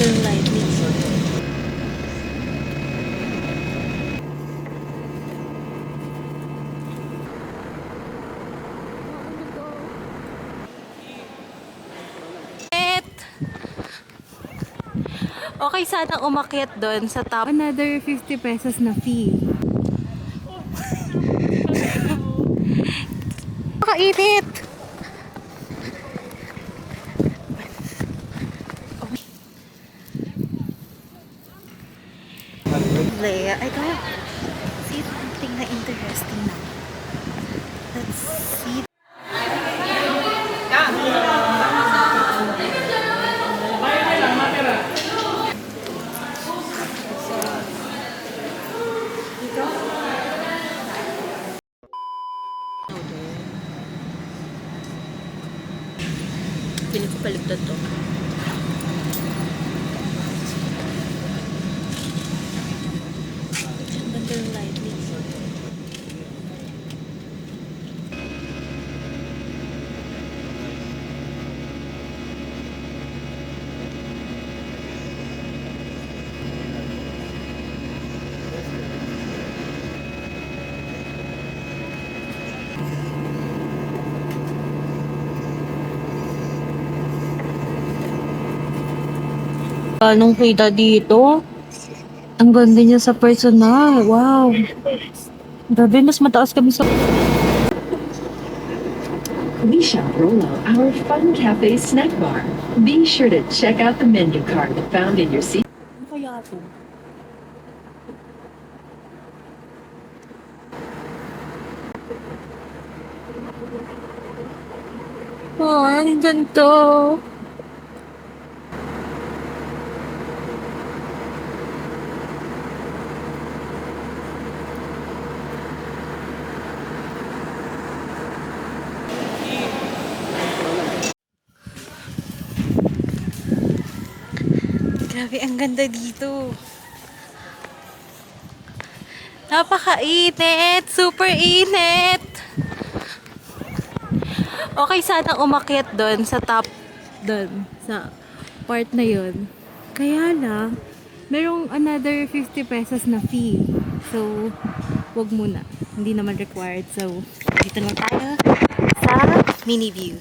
Turn lightly. Okay, sana umakyat doon sa top. Another 50 pesos na fee. Makainit! Leia, I don't see something na interesting na. Let's see. Pili ko paligtad to. Turn lightly. Anong kita dito? Ang ganda niya sa personal. Wow. Grabe, mas mataas kami sa... We shop Rolo, our fun cafe snack bar. Be sure to check out the menu card found in your seat. Ano kaya ito? Oh, ang ganito. Grabe, ang ganda dito. Napakainit! Super init! Okay, sana umakyat doon sa top, doon sa part na yun. Kaya lang, merong another 50 pesos na fee. So, wag muna. Hindi naman required. So, dito lang tayo sa mini view.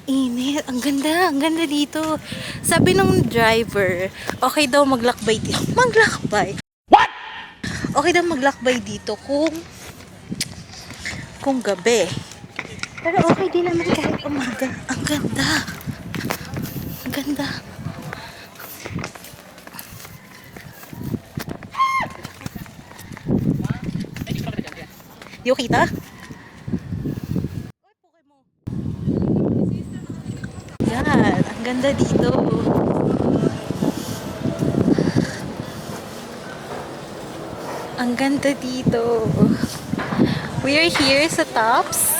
Init. Ang ganda dito. Sabi ng driver, okay daw maglakbay dito. Maglakbay? What? Okay daw maglakbay dito kung gabi. Pero okay din naman kahit umaga. Ang ganda. Ang ganda. Di ko kita? Yan. Ang ganda dito. Ang ganda dito. We are here sa Tops.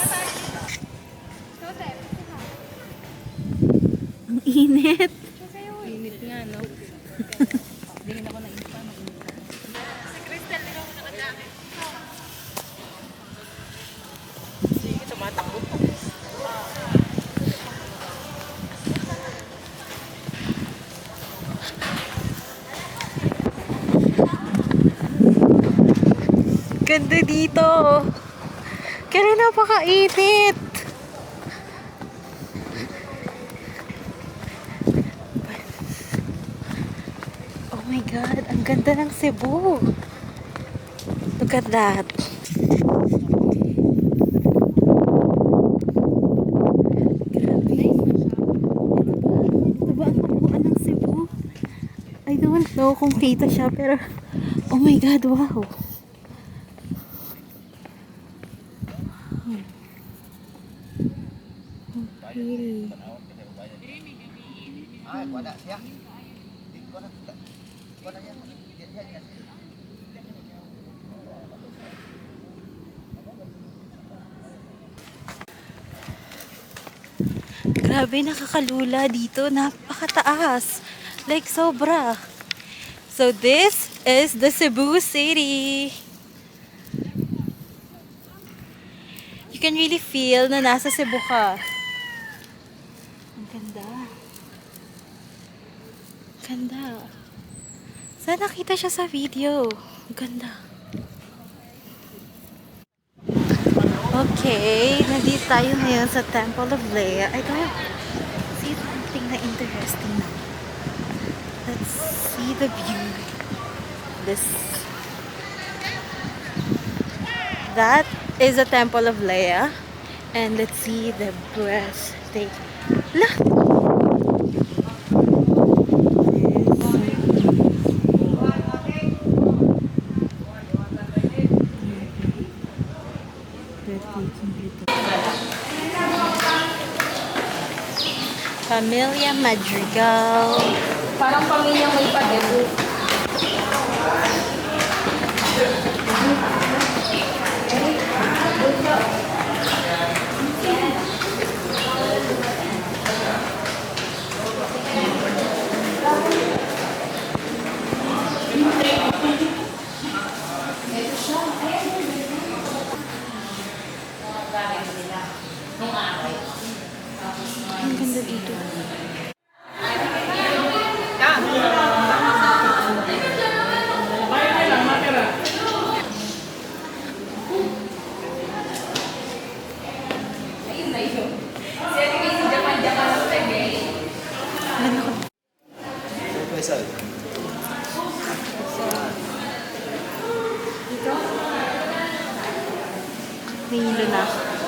Ang init. Init nga, no? Tingin ako na init pa. Si Crystal, hindi ako naka-jacket. Sige, tumatakbo. Ganda dito. Kaya napakainit. Oh my God, ang ganda ng Cebu. Look at that. Grabe. Ito ba ang kabuuan ng Cebu? I don't know kung kita siya, pero oh my God, wow. Okay. Grabe, nakakalula dito. Napakataas. Like, sobra. So, this is the Cebu City. You can really feel na nasa Cebu ka. Ang ganda. Ganda. Sana nakita siya sa video. Ganda. Okay, nandito tayo ngayon sa Temple of Leia. I don't see something na interesting na. Let's see the view. That is the Temple of Leia. And let's see the breathtaking. Familia Madrigal. Parang pamilyang may padebo. Ang ganda dito. Ganda ko. Dito? May hilo na ako.